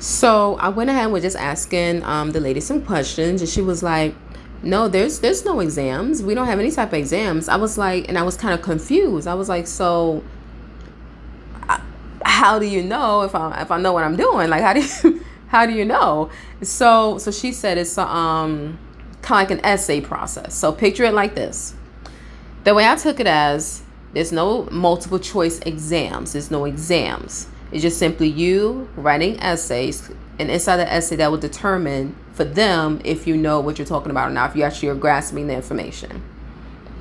So I went ahead and was just asking the lady some questions, and she was like, "No, there's no exams. We don't have any type of exams." I was like, and I was kind of confused. I was like, "So how do you know if I know what I'm doing? Like, how do you how do you know?" So she said it's kind of like an essay process. So picture it like this. The way I took it as, there's no multiple choice exams. There's no exams. It's just simply you writing essays, and inside the essay that will determine for them if you know what you're talking about or not, if you actually are grasping the information.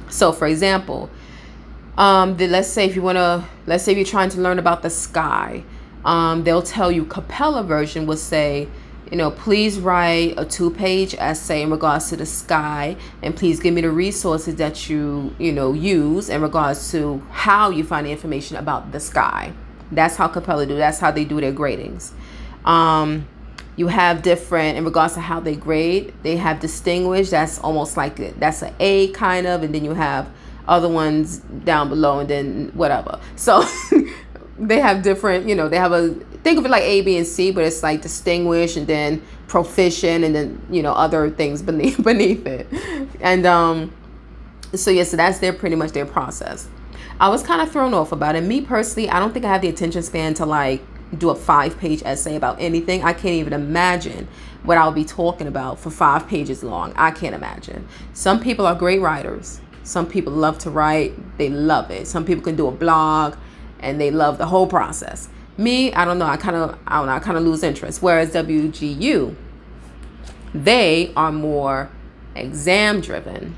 So for example, let's say if you're trying to learn about the sky, they'll tell you Capella version will say, please write a 2-page essay in regards to the sky, and please give me the resources that use in regards to how you find the information about the sky. That's how Capella do. That's how they do their gradings. You have different in regards to how they grade. They have distinguished. That's almost like that's an A kind of, and then you have other ones down below, and then whatever. So they have different. They have think of it like A, B, and C, but it's like distinguished, and then proficient, and then other things beneath it. And so that's pretty much their process. I was kind of thrown off about it. Me personally, I don't think I have the attention span to like do a 5-page essay about anything. I can't even imagine what I'll be talking about for 5 pages long. I can't imagine. Some people are great writers. Some people love to write. They love it. Some people can do a blog and they love the whole process. Me, I don't know. I kind of lose interest. Whereas WGU, they are more exam driven,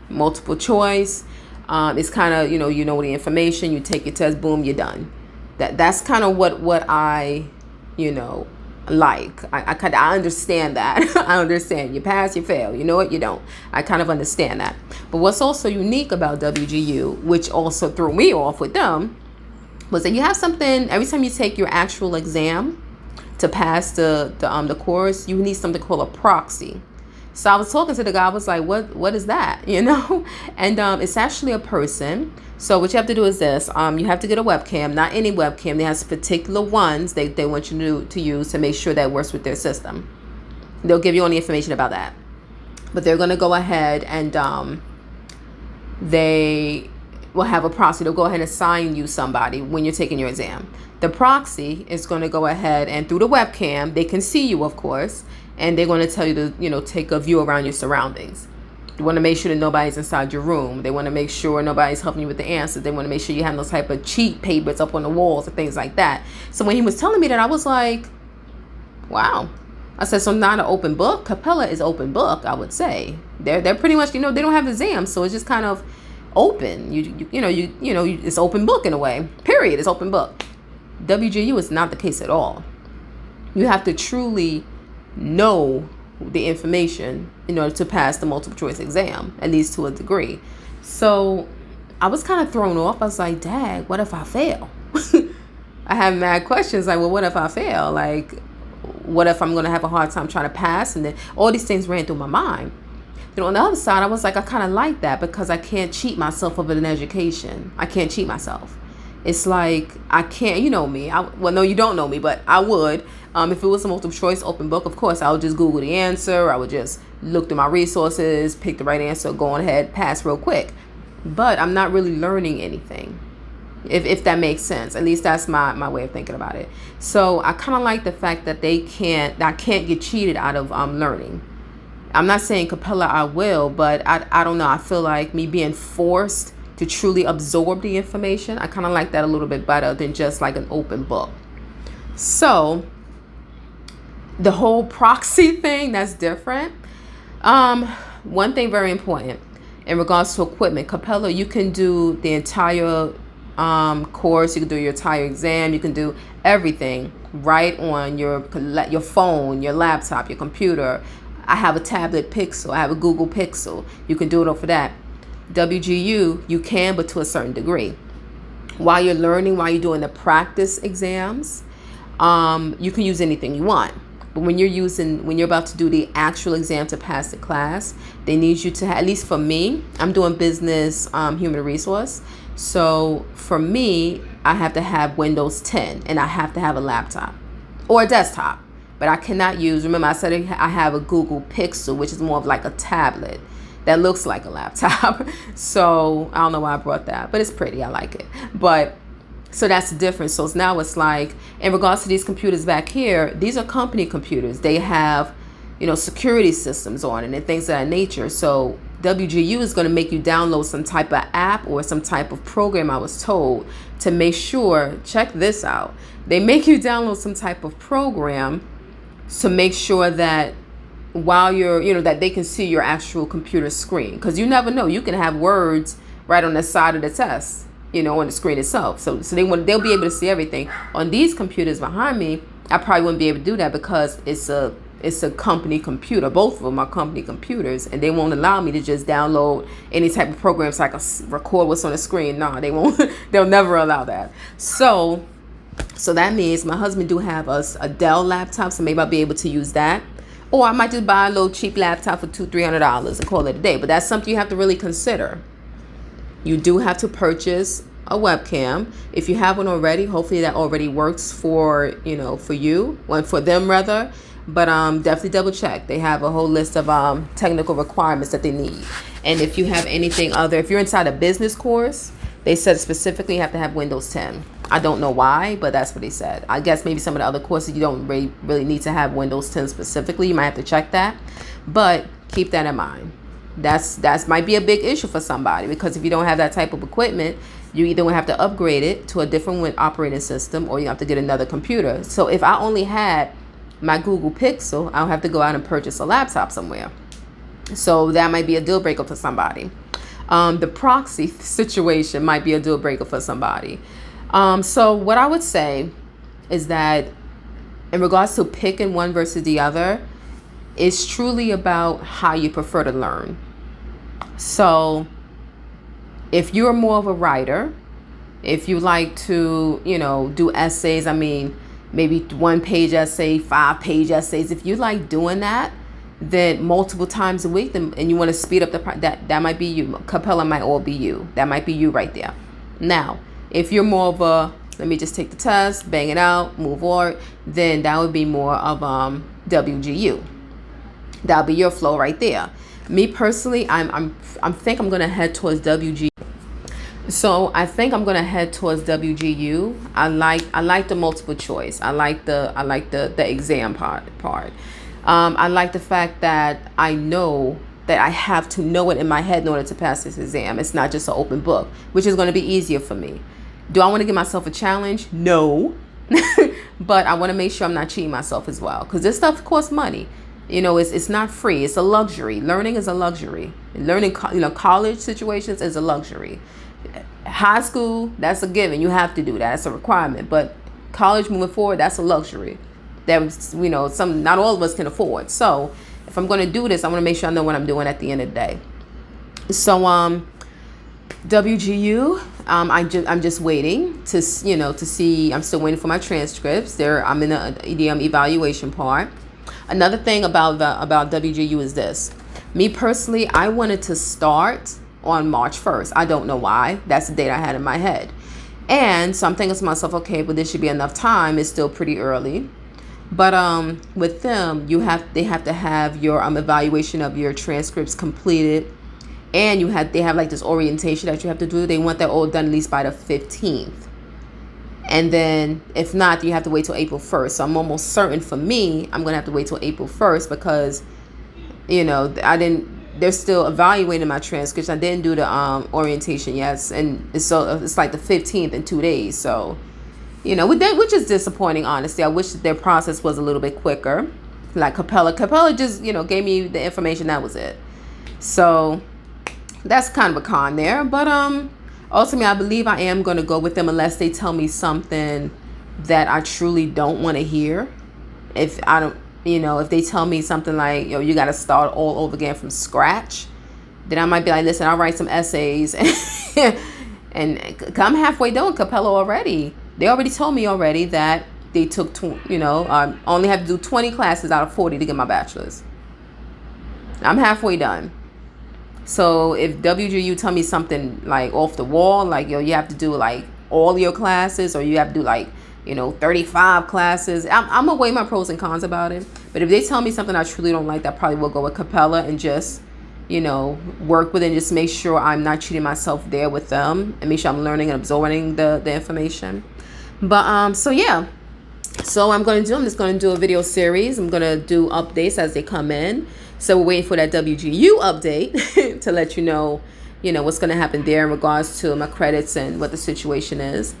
multiple choice. It's kind of, you know the information, you take your test, boom, you're done. That's kind of what I, like. I understand that. I understand. You pass, you fail. You know what? You don't. I kind of understand that. But what's also unique about WGU, which also threw me off with them, was that you have something, every time you take your actual exam to pass the course, you need something called a proxy. So I was talking to the guy. I was like, what is that? And it's actually a person. So what you have to do is this. You have to get a webcam, not any webcam. They have particular ones they want you to use to make sure that it works with their system. They'll give you all the information about that. But they're going to go ahead and they will have a proxy. They'll go ahead and assign you somebody when you're taking your exam. The proxy is going to go ahead and through the webcam, they can see you, of course. And they're going to tell you to, take a view around your surroundings. You want to make sure that nobody's inside your room. They want to make sure nobody's helping you with the answers. They want to make sure you have those type of cheat papers up on the walls and things like that. So when he was telling me that, I was like, wow. I said, so not an open book? Capella is open book, I would say. They're pretty much, they don't have exams. So it's just kind of open. It's open book in a way. Period. It's open book. WGU is not the case at all. You have to truly know the information in order to pass the multiple choice exam, at least to a degree. So I was kind of thrown off. I was like, dang, what if I fail? I have mad questions like, well, what if I fail? Like, what if I'm going to have a hard time trying to pass? And then all these things ran through my mind. On the other side, I was like, I kind of like that because I can't cheat myself of an education. I can't cheat myself. It's like, I can't, you know me. Well, no, you don't know me, but I would. If it was a multiple choice open book, of course, I would just Google the answer. I would just look through my resources, pick the right answer, go on ahead, pass real quick. But I'm not really learning anything, if that makes sense. At least that's my way of thinking about it. So I kind of like the fact that I can't get cheated out of learning. I'm not saying Capella I will, but I don't know. I feel like me being forced to truly absorb the information, I kind of like that a little bit better than just like an open book. So the whole proxy thing, that's different. One thing very important in regards to equipment, Capella, you can do the entire course, you can do your entire exam, you can do everything right on your phone, your laptop, your computer. I have a tablet Pixel, I have a Google Pixel. You can do it over that. WGU, you can, but to a certain degree. While you're learning, while you're doing the practice exams, you can use anything you want. But when you're about to do the actual exam to pass the class, they need you to, at least for me, I'm doing business, human resource. So for me, I have to have Windows 10 and I have to have a laptop or a desktop. but I cannot use, remember I said I have a Google Pixel, which is more of like a tablet that looks like a laptop. So I don't know why I brought that, but it's pretty. I like it. But so that's the difference. So now it's like, in regards to these computers back here, these are company computers. They have, security systems on it and things of that nature. So WGU is going to make you download some type of app or some type of program, I was told, to make sure, check this out. They make you download some type of program to make sure that while you're, that they can see your actual computer screen. Because you never know. You can have words right on the side of the test, on the screen itself. So they'll be able to see everything. On these computers behind me, I probably wouldn't be able to do that because it's a company computer. Both of them are company computers, and they won't allow me to just download any type of program so I can record what's on the screen. No, they won't. They'll never allow that. So that means my husband do have a Dell laptop, so maybe I'll be able to use that. Or I might just buy a little cheap laptop for $200-$300 and call it a day. But that's something you have to really consider. You do have to purchase a webcam. If you have one already, hopefully that already works for you, well, for them rather. But definitely double check. They have a whole list of technical requirements that they need. And if you have anything other, if you're inside a business course, they said specifically you have to have Windows 10. I don't know why, but that's what they said. I guess maybe some of the other courses you don't really need to have Windows 10 specifically. You might have to check that, but keep that in mind. That's might be a big issue for somebody, because if you don't have that type of equipment, you either will have to upgrade it to a different operating system, or you have to get another computer. So if I only had my Google Pixel, I'll have to go out and purchase a laptop somewhere. So that might be a deal breaker for somebody. The proxy situation might be a deal breaker for somebody. So what I would say is that in regards to picking one versus the other, it's truly about how you prefer to learn. So if you're more of a writer, if you like to, do essays, maybe 1-page essay, 5-page essays, if you like doing that, then multiple times a week, and you want to speed up that might be you. Capella might all be you. That might be you right there. Now, if you're more of a, let me just take the test, bang it out, move forward, then that would be more of WGU. That'll be your flow right there. Me personally, I think I'm gonna head towards WGU. So I think I'm gonna head towards WGU. I like the multiple choice. I like the exam part. I like the fact that I know that I have to know it in my head in order to pass this exam. It's not just an open book, which is going to be easier for me. Do I want to give myself a challenge? No. But I want to make sure I'm not cheating myself as well, because this stuff costs money. It's not free. It's a luxury. Learning is a luxury. Learning, college situations is a luxury. High school, that's a given. You have to do that. That's a requirement. But college moving forward, that's a luxury that not all of us can afford. So if I'm going to do this, I want to make sure I know what I'm doing at the end of the day. So WGU, I'm just waiting to see. I'm still waiting for my transcripts. I'm in the EDM evaluation part. Another thing about WGU is this. Me personally, I wanted to start on March 1st. I don't know why. That's the date I had in my head. And so I'm thinking to myself, okay, but this should be enough time. It's still pretty early. But with them, they have to have your evaluation of your transcripts completed, and they have like this orientation that you have to do. They want that all done at least by the 15th, and then if not, you have to wait till April 1st. So I'm almost certain for me, I'm gonna have to wait till April 1st because they're still evaluating my transcripts. I didn't do the orientation yet, and it's like the 15th in 2 days. So. Which is disappointing, honestly. I wish their process was a little bit quicker. Like Capella just, gave me the information. That was it. So that's kind of a con there. But ultimately, I believe I am going to go with them unless they tell me something that I truly don't want to hear. If I don't, if they tell me something like, you got to start all over again from scratch, then I might be like, listen, I'll write some essays. And I'm halfway done Capella already. They already told me that they took, I only have to do 20 classes out of 40 to get my bachelor's. I'm halfway done. So if WGU tell me something like off the wall, like, you have to do like all your classes, or you have to do like 35 classes. I'm gonna weigh my pros and cons about it. But if they tell me something I truly don't like, that probably will go with Capella and just, work with it and just make sure I'm not cheating myself there with them and make sure I'm learning and absorbing the information. But so yeah. So I'm just going to do a video series. I'm going to do updates as they come in. So we're waiting for that WGU update to let you know what's going to happen there in regards to my credits and what the situation is.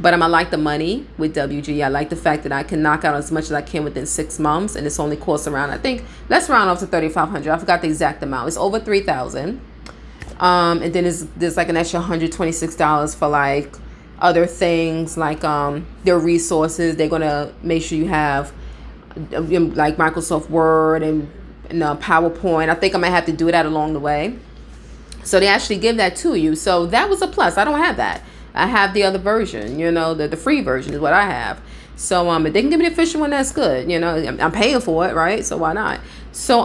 But I like the money with WGU. I like the fact that I can knock out as much as I can within 6 months, and it's only costs around, I think, let's round off to $3,500. I forgot the exact amount. It's over $3,000. And then there's like an extra $126 for like other things, like their resources. They're gonna make sure you have like Microsoft Word and PowerPoint. I think I might have to do that along the way. So they actually give that to you. So that was a plus. I don't have that. I have the other version, the free version is what I have. So if they can give me the official one, that's good. I'm paying for it, right? So why not? So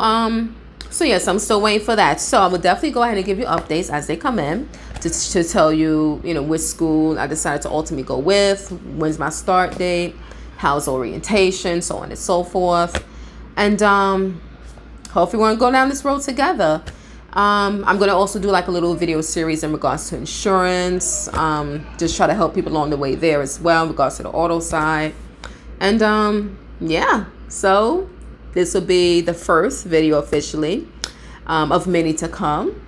yes, I'm still waiting for that. So I will definitely go ahead and give you updates as they come in to tell you, which school I decided to ultimately go with, when's my start date, how's orientation, so on and so forth. And hopefully we're going to go down this road together. I'm going to also do like a little video series in regards to insurance. Just try to help people along the way there as well in regards to the auto side. And yeah, so this will be the first video officially of many to come.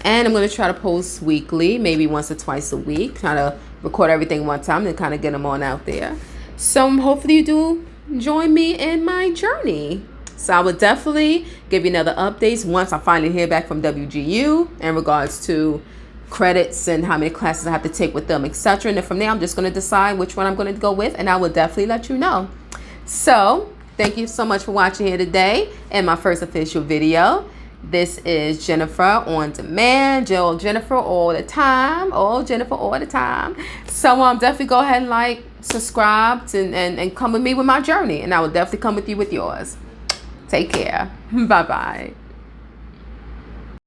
And I'm going to try to post weekly, maybe once or twice a week. Try to record everything one time and kind of get them on out there. So hopefully you do join me in my journey. So I will definitely give you another updates once I finally hear back from WGU in regards to credits and how many classes I have to take with them, etc. And then from there, I'm just going to decide which one I'm going to go with, and I will definitely let you know. So thank you so much for watching here today in my first official video. This is Jennifer on Demand, Jennifer all the time, Jennifer all the time. So definitely go ahead and like, subscribe, and come with me with my journey, and I will definitely come with you with yours. Take care. Bye-bye.